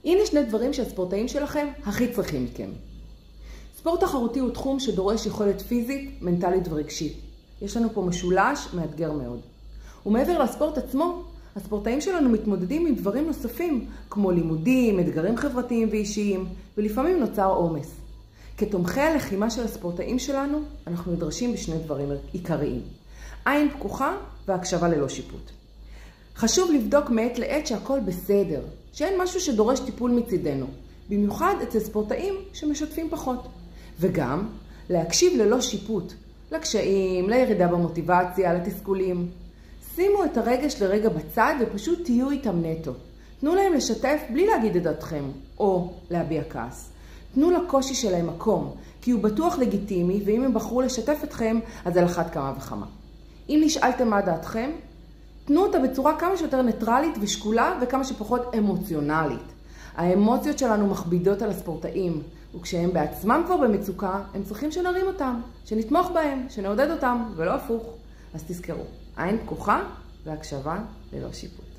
הנה שני דברים שהספורטאים שלכם הכי צריכים מכם. ספורט תחרותי הוא תחום שדורש יכולת פיזית, מנטלית ורגשית. יש לנו פה משולש מאתגר מאוד. ומעבר לספורט עצמו, הספורטאים שלנו מתמודדים עם דברים נוספים, כמו לימודים, אתגרים חברתיים ואישיים, ולפעמים נוצר עומס. כתומכי הלחימה של הספורטאים שלנו, אנחנו נדרשים בשני דברים עיקריים. עין פקוחה והקשבה ללא שיפוט. חשוב לבדוק מעת לעת שהכל בסדר, שאין משהו שדורש טיפול מצידנו, במיוחד אצל ספורטאים שמשתפים פחות. וגם להקשיב ללא שיפוט, לקשיים, לירידה במוטיבציה, לתסכולים. שימו את הרגש לרגע בצד ופשוט תהיו איתם נטו. תנו להם לשתף בלי להגיד את דעתכם או להביע כעס. תנו לקושי שלהם מקום, כי הוא בטוח לגיטימי, ואם הם בחרו לשתף אתכם, אז על אחת כמה וכמה. אם נשאלתם מה דעתכם, תנו אותה בצורה כמה שיותר ניטרלית ושקולה וכמה שפחות אמוציונלית. האמוציות שלנו מכבידות על הספורטאים, וכשהם בעצמם כבר במצוקה, הם צריכים שנרים אותם, שנתמוך בהם, שנעודד אותם, ולא הפוך. אז תזכרו, עין פקוחה והקשבה ללא שיפוט.